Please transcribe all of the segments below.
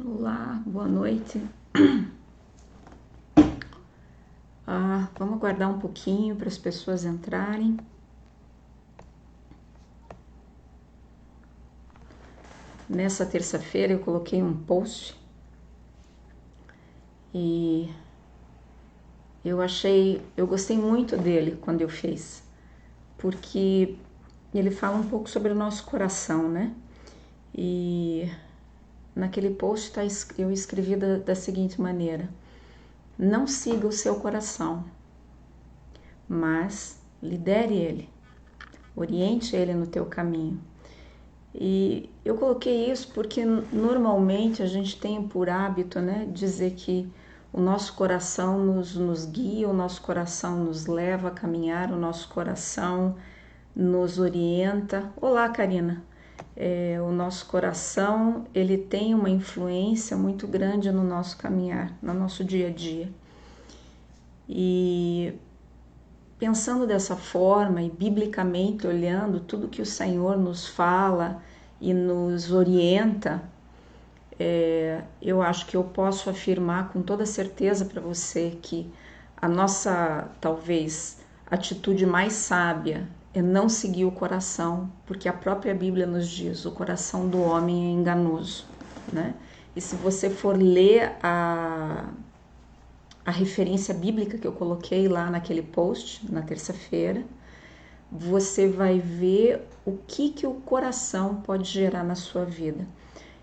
Olá, boa noite. Vamos aguardar um pouquinho para as pessoas entrarem. Nessa terça-feira eu coloquei um post e eu gostei muito dele quando eu fiz, porque ele fala um pouco sobre o nosso coração, né? E naquele post eu escrevi da seguinte maneira: não siga o seu coração, mas lidere ele, oriente ele no teu caminho. E eu coloquei isso porque normalmente a gente tem por hábito, né, dizer que o nosso coração nos guia, o nosso coração nos leva a caminhar, o nosso coração nos orienta. Olá, Karina. O nosso coração, ele tem uma influência muito grande no nosso caminhar, no nosso dia a dia. E pensando dessa forma e biblicamente olhando tudo que o Senhor nos fala e nos orienta, eu acho que eu posso afirmar com toda certeza para você que a nossa, talvez, atitude mais sábia é não seguir o coração, porque a própria Bíblia nos diz: o coração do homem é enganoso, né? E se você for ler a referência bíblica que eu coloquei lá naquele post, na terça-feira, você vai ver o que o coração pode gerar na sua vida.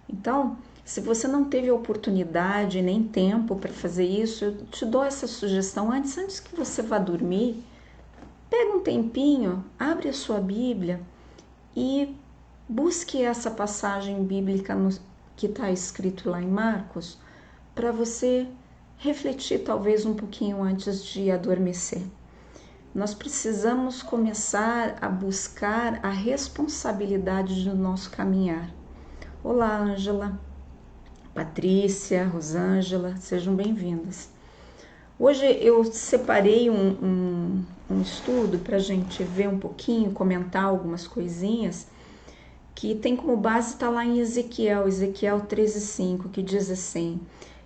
Então, se você não teve oportunidade nem tempo para fazer isso, eu te dou essa sugestão antes que você vá dormir. Pega um tempinho, abre a sua Bíblia e busque essa passagem bíblica que está escrito lá em Marcos, para você refletir talvez um pouquinho antes de adormecer. Nós precisamos começar a buscar a responsabilidade do nosso caminhar. Olá, Ângela, Patrícia, Rosângela, sejam bem-vindas. Hoje eu separei um estudo para a gente ver um pouquinho, comentar algumas coisinhas, que tem como base, está lá em Ezequiel 13:5, que diz assim: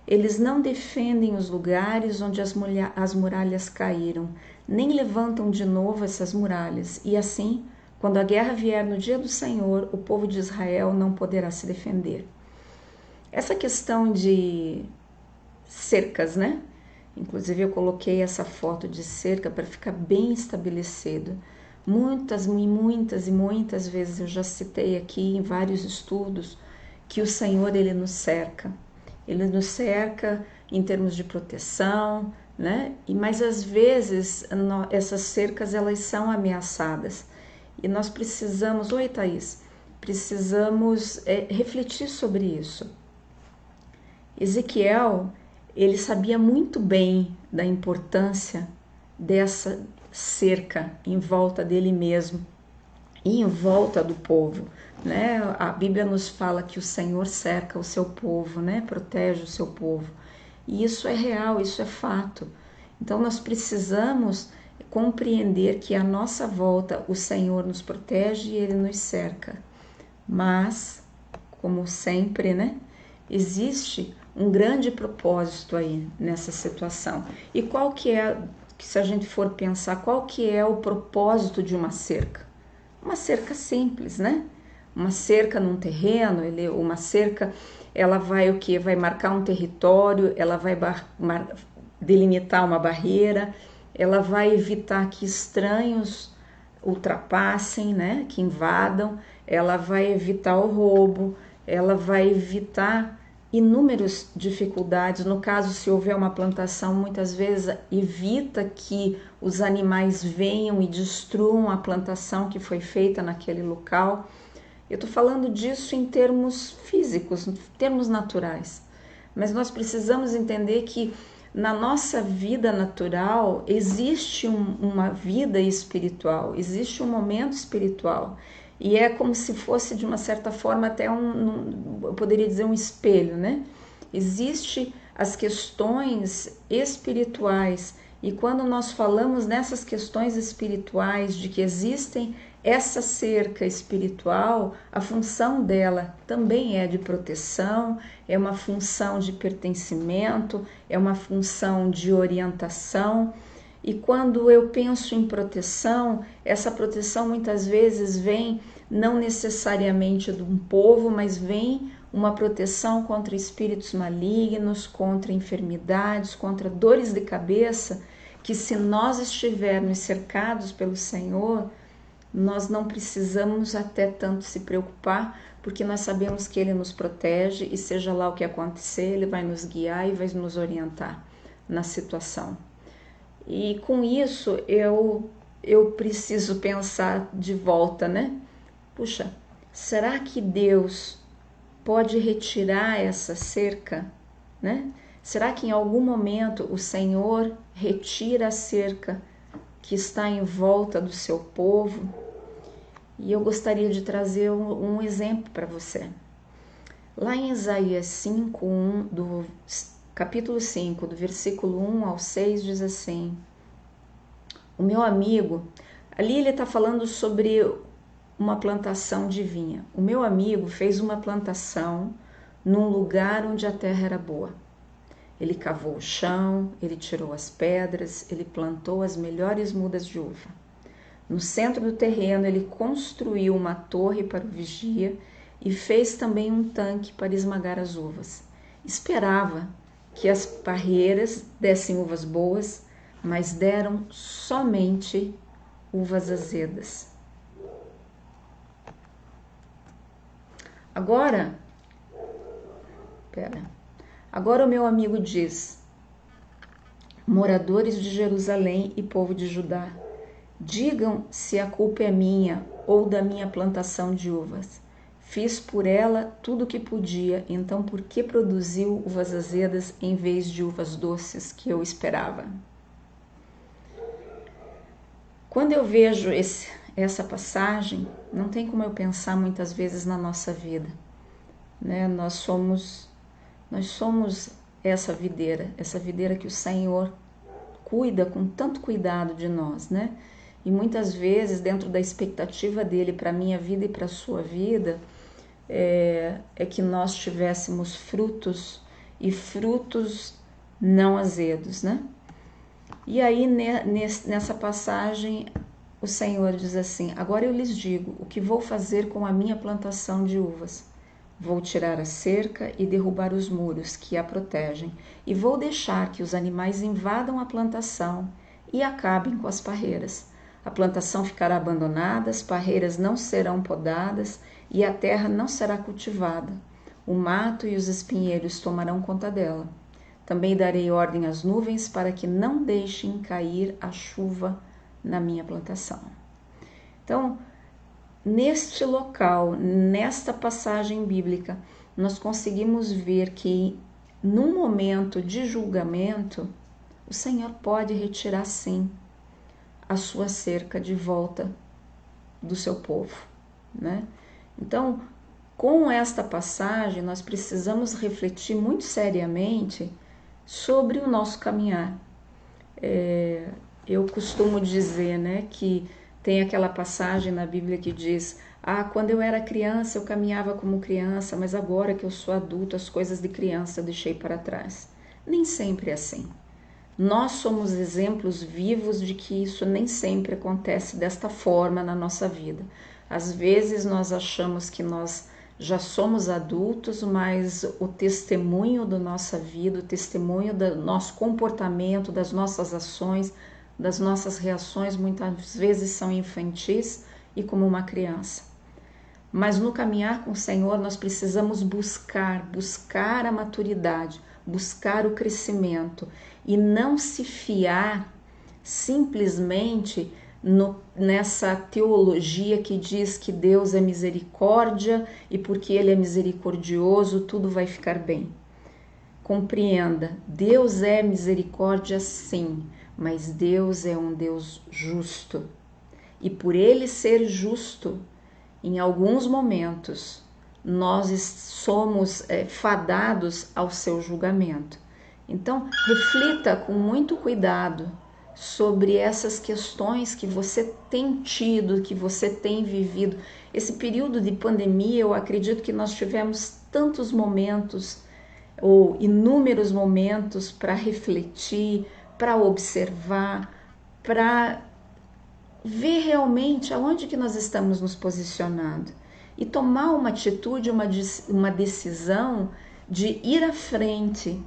eles não defendem os lugares onde as muralhas caíram, nem levantam de novo essas muralhas, e assim, quando a guerra vier no dia do Senhor, o povo de Israel não poderá se defender. Essa questão de cercas, né? Inclusive eu coloquei essa foto de cerca para ficar bem estabelecido. Muitas vezes eu já citei aqui em vários estudos que o Senhor, Ele nos cerca. Ele nos cerca em termos de proteção, né? Mas às vezes essas cercas elas são ameaçadas. E nós precisamos, oi Thaís, precisamos refletir sobre isso. Ezequiel, ele sabia muito bem da importância dessa cerca em volta dele mesmo e em volta do povo, né? A Bíblia nos fala que o Senhor cerca o seu povo, né? Protege o seu povo. E isso é real, isso é fato. Então nós precisamos compreender que à nossa volta o Senhor nos protege e Ele nos cerca. Mas, como sempre, né? Existe um grande propósito aí nessa situação. E qual que é, se a gente for pensar, qual que é o propósito de uma cerca? Uma cerca simples, né? Uma cerca num terreno, uma cerca, ela vai o quê? Vai marcar um território, ela vai delimitar uma barreira, ela vai evitar que estranhos ultrapassem, né? Que invadam, ela vai evitar o roubo, ela vai evitar inúmeras dificuldades. No caso, se houver uma plantação, muitas vezes evita que os animais venham e destruam a plantação que foi feita naquele local. Eu estou falando disso em termos físicos, em termos naturais. Mas nós precisamos entender que na nossa vida natural existe uma vida espiritual, existe um momento espiritual. E é como se fosse, de uma certa forma, até eu poderia dizer um espelho, né? Existem as questões espirituais, e quando nós falamos nessas questões espirituais, de que existem essa cerca espiritual, a função dela também é de proteção, é uma função de pertencimento, é uma função de orientação. E quando eu penso em proteção, essa proteção muitas vezes vem não necessariamente de um povo, mas vem uma proteção contra espíritos malignos, contra enfermidades, contra dores de cabeça, que se nós estivermos cercados pelo Senhor, nós não precisamos até tanto se preocupar, porque nós sabemos que Ele nos protege e seja lá o que acontecer, Ele vai nos guiar e vai nos orientar na situação. E com isso eu preciso pensar de volta, né? Puxa, será que Deus pode retirar essa cerca, né? Será que em algum momento o Senhor retira a cerca que está em volta do seu povo? E eu gostaria de trazer um exemplo para você. Lá em Isaías 5, do capítulo 5, do versículo 1 ao 6, diz assim: o meu amigo, ali ele está falando sobre uma plantação de vinha. O meu amigo fez uma plantação num lugar onde a terra era boa. Ele cavou o chão, ele tirou as pedras, ele plantou as melhores mudas de uva. No centro do terreno, ele construiu uma torre para o vigia e fez também um tanque para esmagar as uvas. Esperava que as parreiras dessem uvas boas, mas deram somente uvas azedas. Agora o meu amigo diz: moradores de Jerusalém e povo de Judá, digam se a culpa é minha ou da minha plantação de uvas. Fiz por ela tudo o que podia, então por que produziu uvas azedas em vez de uvas doces que eu esperava? Quando eu vejo essa passagem, não tem como eu pensar muitas vezes na nossa vida, né? Nós somos essa videira que o Senhor cuida com tanto cuidado de nós, né? E muitas vezes, dentro da expectativa dele para a minha vida e para a sua vida, é que nós tivéssemos frutos e frutos não azedos, né? E aí, nessa passagem, o Senhor diz assim: agora eu lhes digo o que vou fazer com a minha plantação de uvas. Vou tirar a cerca e derrubar os muros que a protegem, e vou deixar que os animais invadam a plantação e acabem com as parreiras. A plantação ficará abandonada, as parreiras não serão podadas e a terra não será cultivada. O mato e os espinheiros tomarão conta dela. Também darei ordem às nuvens para que não deixem cair a chuva na minha plantação. Então, neste local, nesta passagem bíblica, nós conseguimos ver que num momento de julgamento, o Senhor pode retirar sim a sua cerca de volta do seu povo, né? Então, com esta passagem, nós precisamos refletir muito seriamente sobre o nosso caminhar. Eu costumo dizer, né, que tem aquela passagem na Bíblia que diz: quando eu era criança eu caminhava como criança, mas agora que eu sou adulto as coisas de criança eu deixei para trás. Nem sempre é assim. Nós somos exemplos vivos de que isso nem sempre acontece desta forma na nossa vida. Às vezes nós achamos que nós já somos adultos, mas o testemunho da nossa vida, o testemunho do nosso comportamento, das nossas ações, das nossas reações, muitas vezes são infantis e como uma criança. Mas no caminhar com o Senhor nós precisamos buscar a maturidade, buscar o crescimento e não se fiar simplesmente nessa teologia que diz que Deus é misericórdia e porque Ele é misericordioso tudo vai ficar bem. Compreenda, Deus é misericórdia sim, mas Deus é um Deus justo. E por Ele ser justo, em alguns momentos, nós somos fadados ao seu julgamento. Então, reflita com muito cuidado sobre essas questões que você tem tido, que você tem vivido. Esse período de pandemia, eu acredito que nós tivemos tantos momentos, ou inúmeros momentos, para refletir, para observar, para ver realmente aonde que nós estamos nos posicionando e tomar uma atitude, uma decisão de ir à frente,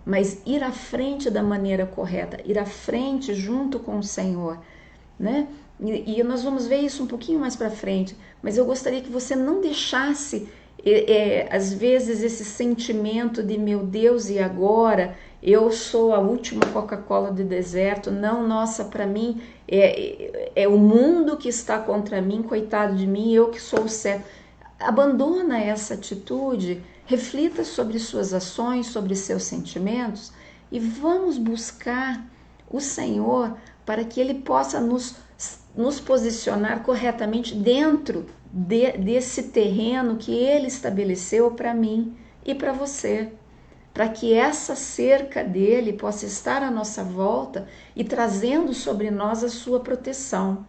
mas ir à frente da maneira correta, ir à frente junto com o Senhor, né? E nós vamos ver isso um pouquinho mais para frente, mas eu gostaria que você não deixasse, às vezes, esse sentimento de meu Deus, e agora? Eu sou a última Coca-Cola do deserto. Não, nossa, para mim é o mundo que está contra mim, coitado de mim, eu que sou o certo. Abandona essa atitude, reflita sobre suas ações, sobre seus sentimentos e vamos buscar o Senhor para que Ele possa nos posicionar corretamente dentro desse terreno que Ele estabeleceu para mim e para você, para que essa cerca dele possa estar à nossa volta e trazendo sobre nós a sua proteção.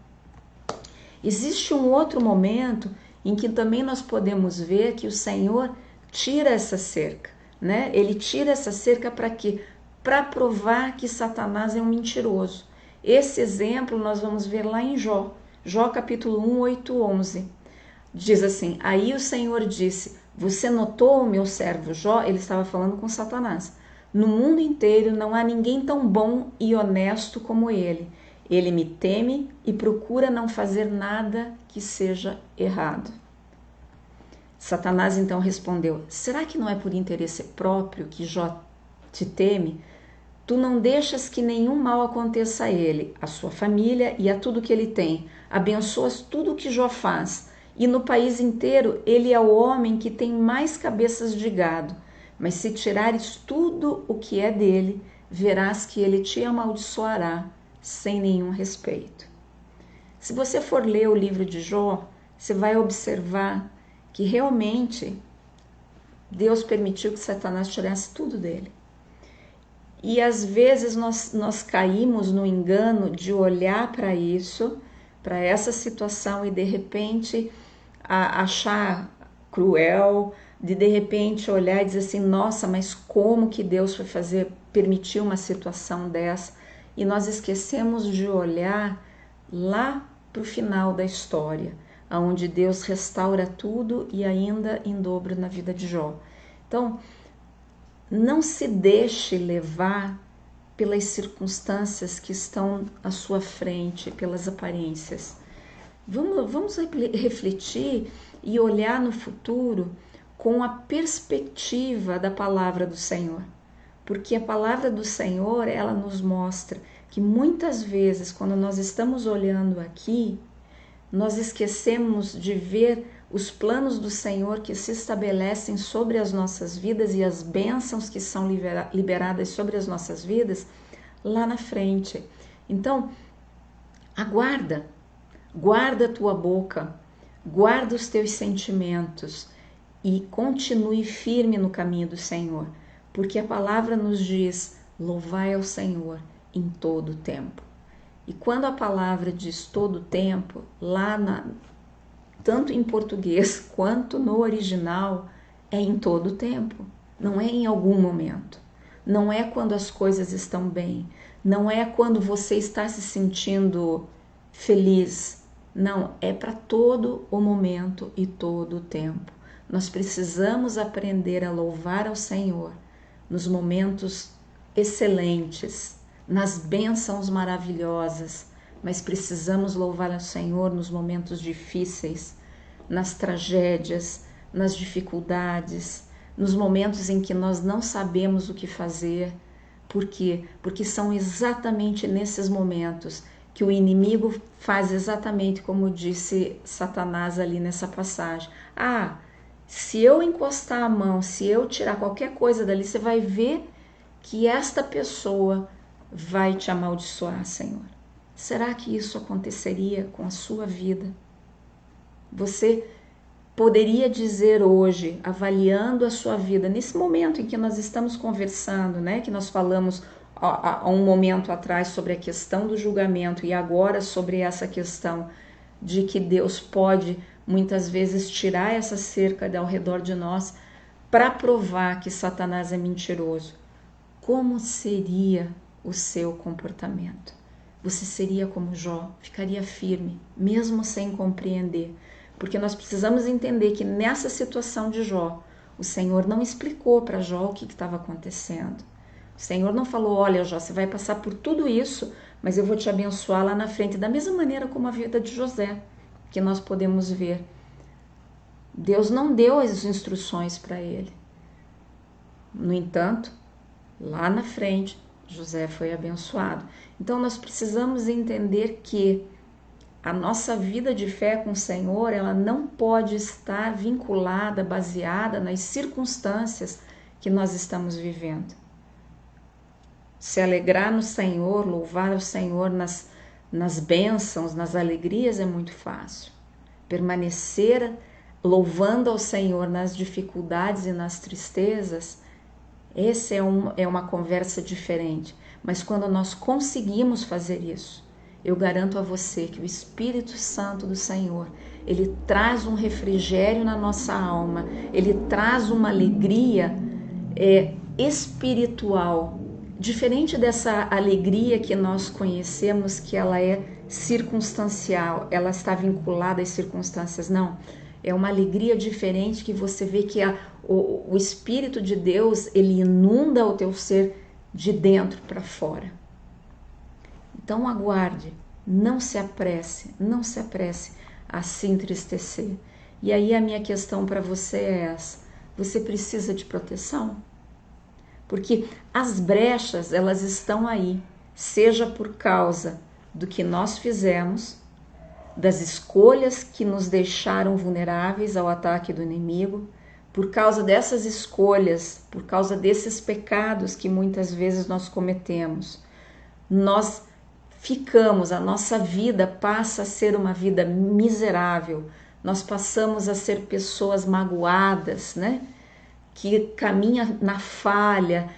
Existe um outro momento em que também nós podemos ver que o Senhor tira essa cerca, né? Ele tira essa cerca para quê? Para provar que Satanás é um mentiroso. Esse exemplo nós vamos ver lá em Jó, Jó capítulo 1, 8, 11. Diz assim: aí o Senhor disse, você notou o meu servo Jó? Ele estava falando com Satanás. No mundo inteiro não há ninguém tão bom e honesto como ele. Ele me teme e procura não fazer nada que seja errado. Satanás então respondeu: será que não é por interesse próprio que Jó te teme? Tu não deixas que nenhum mal aconteça a ele, a sua família e a tudo que ele tem. Abençoas tudo o que Jó faz. E no país inteiro ele é o homem que tem mais cabeças de gado. Mas se tirares tudo o que é dele, verás que ele te amaldiçoará sem nenhum respeito. Se você for ler o livro de Jó, você vai observar que realmente Deus permitiu que Satanás tirasse tudo dele. E às vezes nós caímos no engano de olhar para isso, para essa situação e de repente achar cruel, de repente olhar e dizer assim, nossa, mas como que Deus foi permitir uma situação dessa? E nós esquecemos de olhar lá para o final da história, onde Deus restaura tudo e ainda em dobro na vida de Jó. Então, não se deixe levar pelas circunstâncias que estão à sua frente, pelas aparências. Vamos refletir e olhar no futuro com a perspectiva da palavra do Senhor. Porque a palavra do Senhor, ela nos mostra que muitas vezes, quando nós estamos olhando aqui, nós esquecemos de ver os planos do Senhor que se estabelecem sobre as nossas vidas e as bênçãos que são liberadas sobre as nossas vidas lá na frente. Então, guarda a tua boca, guarda os teus sentimentos e continue firme no caminho do Senhor, porque a palavra nos diz, louvai ao Senhor em todo o tempo. E quando a palavra diz todo o tempo, tanto em português quanto no original, é em todo o tempo, não é em algum momento. Não é quando as coisas estão bem, não é quando você está se sentindo feliz, não, é para todo o momento e todo o tempo. Nós precisamos aprender a louvar ao Senhor nos momentos excelentes, nas bênçãos maravilhosas, mas precisamos louvar ao Senhor nos momentos difíceis, nas tragédias, nas dificuldades, nos momentos em que nós não sabemos o que fazer. Por quê? Porque são exatamente nesses momentos que o inimigo faz exatamente como disse Satanás ali nessa passagem. Se eu encostar a mão, se eu tirar qualquer coisa dali, você vai ver que esta pessoa vai te amaldiçoar, Senhor. Será que isso aconteceria com a sua vida? Você poderia dizer hoje, avaliando a sua vida, nesse momento em que nós estamos conversando, né, que nós falamos há um momento atrás sobre a questão do julgamento e agora sobre essa questão de que Deus pode muitas vezes tirar essa cerca ao redor de nós para provar que Satanás é mentiroso. Como seria o seu comportamento? Você seria como Jó, ficaria firme, mesmo sem compreender. Porque nós precisamos entender que nessa situação de Jó, o Senhor não explicou para Jó o que estava acontecendo. O Senhor não falou, olha Jó, você vai passar por tudo isso, mas eu vou te abençoar lá na frente. Da mesma maneira como a vida de José, que nós podemos ver. Deus não deu as instruções para ele. No entanto, lá na frente, José foi abençoado. Então nós precisamos entender que a nossa vida de fé com o Senhor, ela não pode estar vinculada, baseada nas circunstâncias que nós estamos vivendo. Se alegrar no Senhor, louvar o Senhor nas bênçãos, nas alegrias é muito fácil. Permanecer louvando ao Senhor nas dificuldades e nas tristezas, essa é uma conversa diferente. Mas quando nós conseguimos fazer isso, eu garanto a você que o Espírito Santo do Senhor, ele traz um refrigério na nossa alma, ele traz uma alegria espiritual, diferente dessa alegria que nós conhecemos, que ela é circunstancial, ela está vinculada às circunstâncias. Não, é uma alegria diferente que você vê que o Espírito de Deus, ele inunda o teu ser de dentro para fora. Então aguarde, não se apresse a se entristecer. E aí a minha questão para você é essa: você precisa de proteção? Porque as brechas, elas estão aí, seja por causa do que nós fizemos, das escolhas que nos deixaram vulneráveis ao ataque do inimigo, por causa dessas escolhas, por causa desses pecados que muitas vezes nós cometemos, a nossa vida passa a ser uma vida miserável, nós passamos a ser pessoas magoadas, né? Que caminha na falha,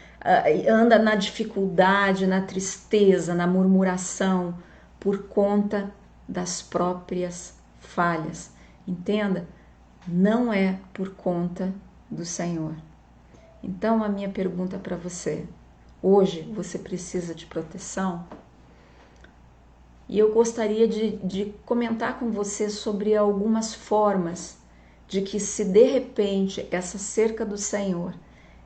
anda na dificuldade, na tristeza, na murmuração, por conta das próprias falhas. Entenda? Não é por conta do Senhor. Então a minha pergunta para você: hoje você precisa de proteção? E eu gostaria de comentar com você sobre algumas formas de que, se de repente essa cerca do Senhor,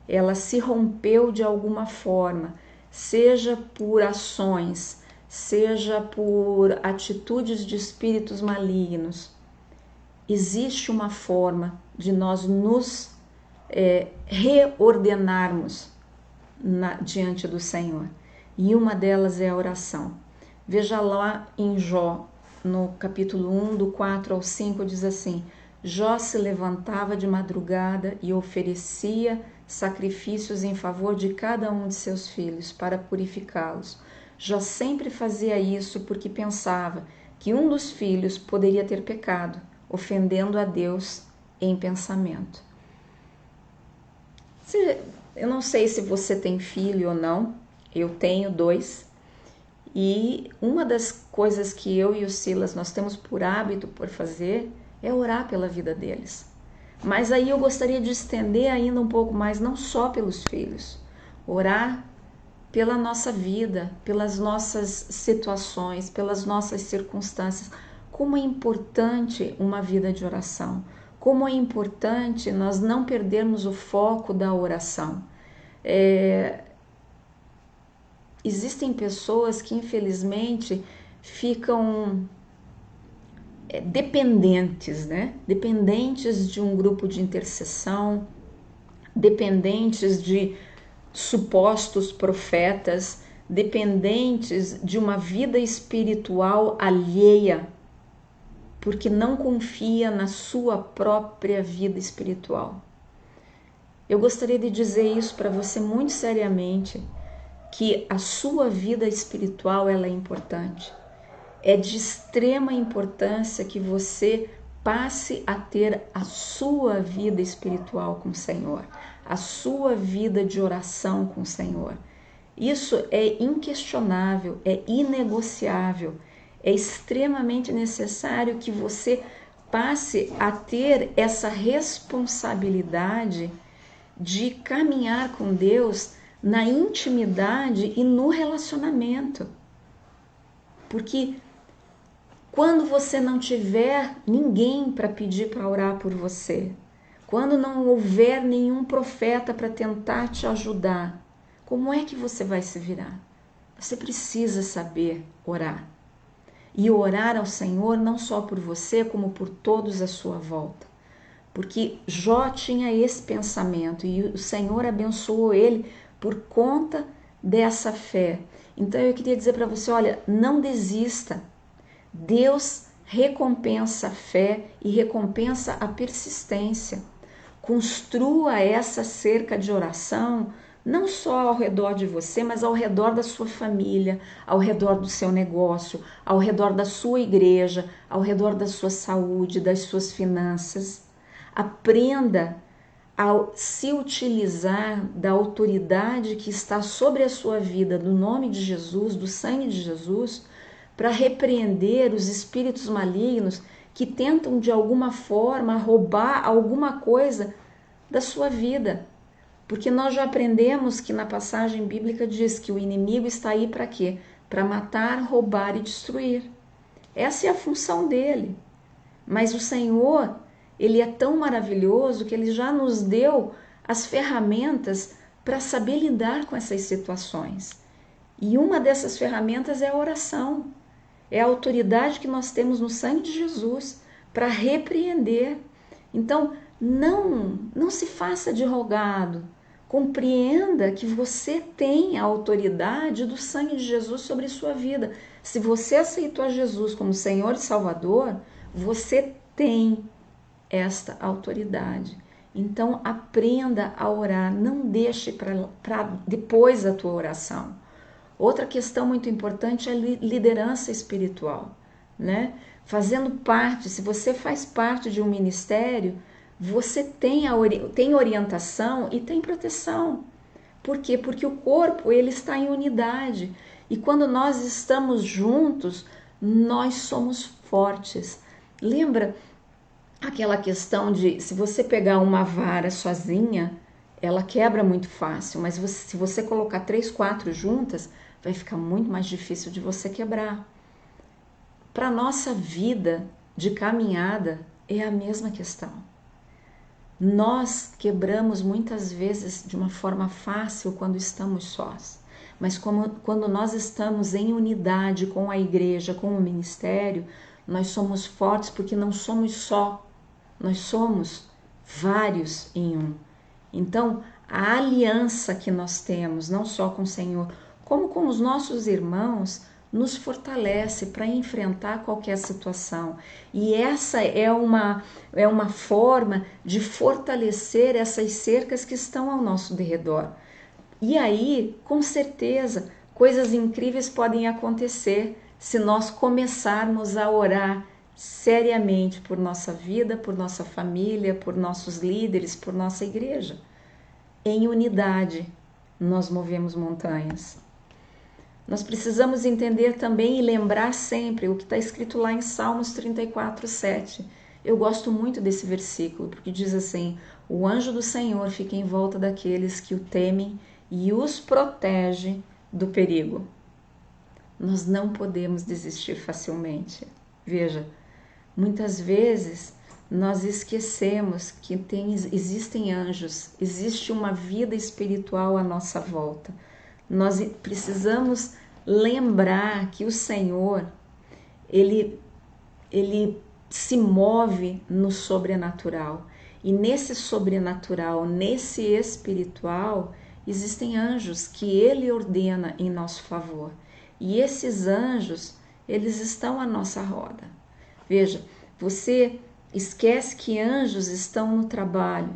ela se rompeu de alguma forma, seja por ações, seja por atitudes de espíritos malignos, existe uma forma de nós nos reordenarmos diante do Senhor. E uma delas é a oração. Veja lá em Jó, no capítulo 1, do 4 ao 5, diz assim: Jó se levantava de madrugada e oferecia sacrifícios em favor de cada um de seus filhos para purificá-los. Jó sempre fazia isso porque pensava que um dos filhos poderia ter pecado, ofendendo a Deus em pensamento. Eu não sei se você tem filho ou não, eu tenho 2. E uma das coisas que eu e o Silas nós temos por hábito por fazer é orar pela vida deles. Mas aí eu gostaria de estender ainda um pouco mais, não só pelos filhos, orar pela nossa vida, pelas nossas situações, pelas nossas circunstâncias. Como é importante uma vida de oração, como é importante nós não perdermos o foco da oração. Existem pessoas que infelizmente ficam dependentes, né? Dependentes de um grupo de intercessão, dependentes de supostos profetas, dependentes de uma vida espiritual alheia, porque não confia na sua própria vida espiritual. Eu gostaria de dizer isso para você muito seriamente, que a sua vida espiritual ela é importante. É de extrema importância que você passe a ter a sua vida espiritual com o Senhor, a sua vida de oração com o Senhor. Isso é inquestionável, é inegociável, é extremamente necessário que você passe a ter essa responsabilidade de caminhar com Deus na intimidade e no relacionamento. Porque quando você não tiver ninguém para pedir para orar por você, quando não houver nenhum profeta para tentar te ajudar, como é que você vai se virar? Você precisa saber orar. E orar ao Senhor não só por você, como por todos à sua volta. Porque Jó tinha esse pensamento e o Senhor abençoou ele por conta dessa fé. Então eu queria dizer para você, olha, não desista. Deus recompensa a fé e recompensa a persistência. Construa essa cerca de oração não só ao redor de você, mas ao redor da sua família, ao redor do seu negócio, ao redor da sua igreja, ao redor da sua saúde, das suas finanças. Aprenda a se utilizar da autoridade que está sobre a sua vida, do nome de Jesus, do sangue de Jesus, para repreender os espíritos malignos que tentam de alguma forma roubar alguma coisa da sua vida. Porque nós já aprendemos que na passagem bíblica diz que o inimigo está aí para quê? Para matar, roubar e destruir. Essa é a função dele. Mas o Senhor, ele é tão maravilhoso que ele já nos deu as ferramentas para saber lidar com essas situações. E uma dessas ferramentas é a oração. É a autoridade que nós temos no sangue de Jesus para repreender. Então, não se faça de rogado. Compreenda que você tem a autoridade do sangue de Jesus sobre sua vida. Se você aceitou a Jesus como Senhor e Salvador, você tem esta autoridade. Então, aprenda a orar. Não deixe para depois a tua oração. Outra questão muito importante é a liderança espiritual, né? Fazendo parte, se você faz parte de um ministério, você tem orientação e tem proteção. Por quê? Porque o corpo ele está em unidade e quando nós estamos juntos, nós somos fortes. Lembra aquela questão de se você pegar uma vara sozinha, ela quebra muito fácil, mas se você colocar 3, 4 juntas, vai ficar muito mais difícil de você quebrar. Para a nossa vida de caminhada é a mesma questão. Nós quebramos muitas vezes de uma forma fácil quando estamos sós, mas quando nós estamos em unidade com a igreja, com o ministério, nós somos fortes porque não somos só, nós somos vários em um. Então, a aliança que nós temos, não só com o Senhor, como com os nossos irmãos, nos fortalece para enfrentar qualquer situação. E essa é uma forma de fortalecer essas cercas que estão ao nosso derredor. E aí, com certeza, coisas incríveis podem acontecer se nós começarmos a orar seriamente por nossa vida, por nossa família, por nossos líderes, por nossa igreja. Em unidade, nós movemos montanhas. Nós precisamos entender também e lembrar sempre o que está escrito lá em Salmos 34:7. Eu gosto muito desse versículo, porque diz assim: o anjo do Senhor fica em volta daqueles que o temem e os protege do perigo. Nós não podemos desistir facilmente. Veja, muitas vezes nós esquecemos que existem anjos, existe uma vida espiritual à nossa volta. Nós precisamos lembrar que o Senhor, ele se move no sobrenatural. E nesse sobrenatural, nesse espiritual, existem anjos que ele ordena em nosso favor. E esses anjos, eles estão à nossa roda. Veja, você esquece que anjos estão no trabalho,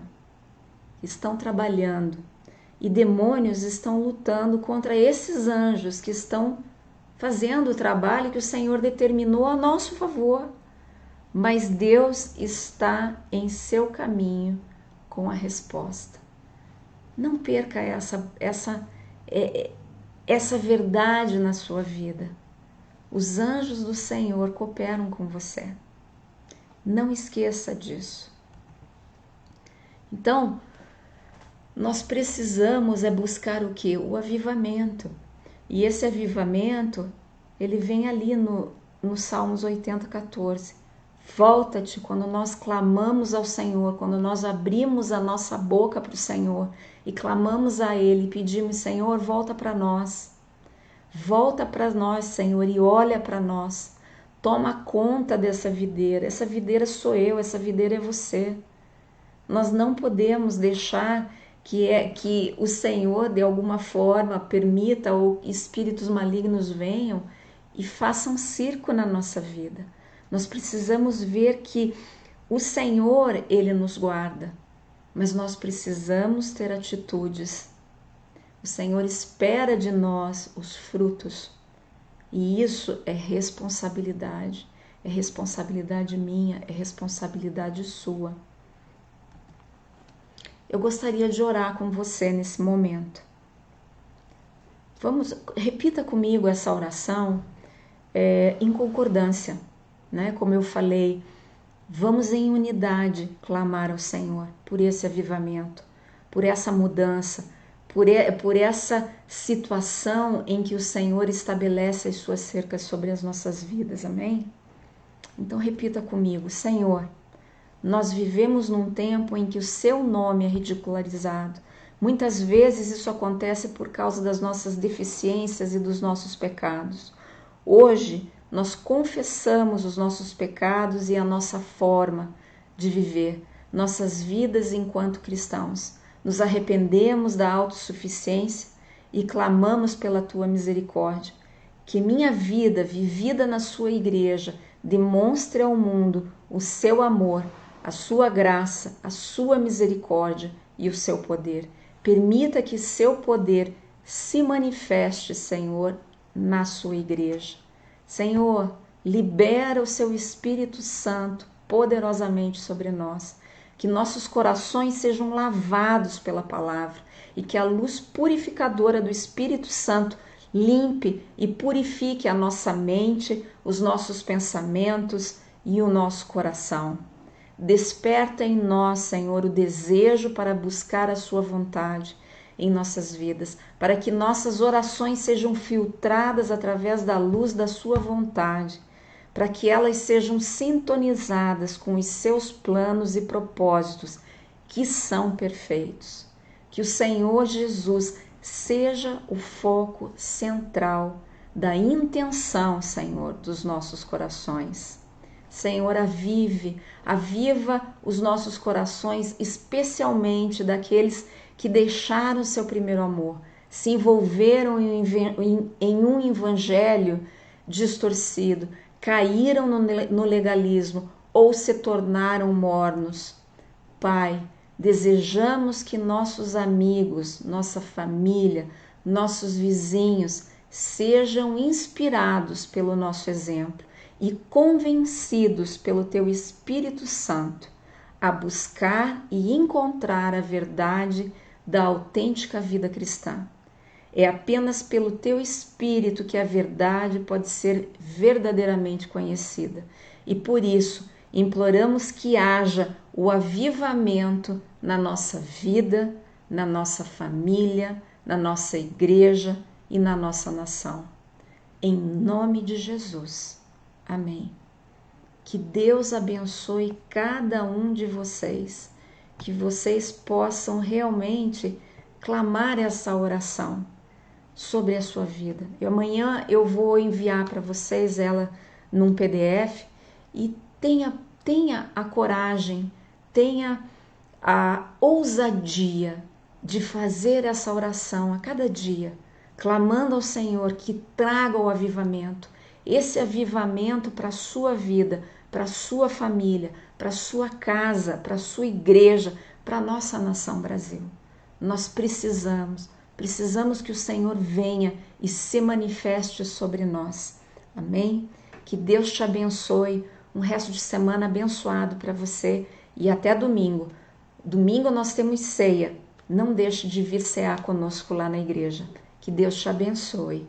estão trabalhando. E demônios estão lutando contra esses anjos que estão fazendo o trabalho que o Senhor determinou a nosso favor. Mas Deus está em seu caminho com a resposta. Não perca essa verdade na sua vida. Os anjos do Senhor cooperam com você. Não esqueça disso. Então, nós precisamos buscar o quê? O avivamento. E esse avivamento, ele vem ali no Salmos 80, 14. Volta-te quando nós clamamos ao Senhor, quando nós abrimos a nossa boca para o Senhor e clamamos a Ele e pedimos, Senhor, volta para nós. Volta para nós, Senhor, e olha para nós. Toma conta dessa videira. Essa videira sou eu, essa videira é você. Nós não podemos deixar que o Senhor, de alguma forma, permita ou espíritos malignos venham e façam circo na nossa vida. Nós precisamos ver que o Senhor, Ele nos guarda, mas nós precisamos ter atitudes. O Senhor espera de nós os frutos, e isso é responsabilidade minha, é responsabilidade sua. Eu gostaria de orar com você nesse momento. Repita comigo essa oração em concordância, né? Como eu falei, vamos em unidade clamar ao Senhor por esse avivamento, por essa mudança, por essa situação em que o Senhor estabelece as suas cercas sobre as nossas vidas, amém? Então repita comigo, Senhor, nós vivemos num tempo em que o seu nome é ridicularizado. Muitas vezes isso acontece por causa das nossas deficiências e dos nossos pecados. Hoje, nós confessamos os nossos pecados e a nossa forma de viver, nossas vidas enquanto cristãos. Nos arrependemos da autossuficiência e clamamos pela tua misericórdia. Que minha vida, vivida na sua igreja, demonstre ao mundo o seu amor, a sua graça, a sua misericórdia e o seu poder. Permita que seu poder se manifeste, Senhor, na sua igreja. Senhor, libera o seu Espírito Santo poderosamente sobre nós. Que nossos corações sejam lavados pela palavra e que a luz purificadora do Espírito Santo limpe e purifique a nossa mente, os nossos pensamentos e o nosso coração. Desperta em nós, Senhor, o desejo para buscar a sua vontade em nossas vidas, para que nossas orações sejam filtradas através da luz da sua vontade, para que elas sejam sintonizadas com os seus planos e propósitos, que são perfeitos. Que o Senhor Jesus seja o foco central da intenção, Senhor, dos nossos corações. Senhor, aviva os nossos corações, especialmente daqueles que deixaram seu primeiro amor, se envolveram em um evangelho distorcido, caíram no legalismo ou se tornaram mornos. Pai, desejamos que nossos amigos, nossa família, nossos vizinhos sejam inspirados pelo nosso exemplo e convencidos pelo teu Espírito Santo a buscar e encontrar a verdade da autêntica vida cristã. É apenas pelo teu Espírito que a verdade pode ser verdadeiramente conhecida. E por isso, imploramos que haja o avivamento na nossa vida, na nossa família, na nossa igreja e na nossa nação. Em nome de Jesus. Amém. Que Deus abençoe cada um de vocês, que vocês possam realmente clamar essa oração sobre a sua vida. E amanhã eu vou enviar para vocês ela num PDF e tenha a coragem, tenha a ousadia de fazer essa oração a cada dia, clamando ao Senhor que traga o avivamento, esse avivamento para a sua vida, para a sua família, para a sua casa, para a sua igreja, para a nossa nação Brasil. Nós precisamos que o Senhor venha e se manifeste sobre nós. Amém? Que Deus te abençoe, um resto de semana abençoado para você e até domingo. Domingo nós temos ceia, não deixe de vir cear conosco lá na igreja. Que Deus te abençoe.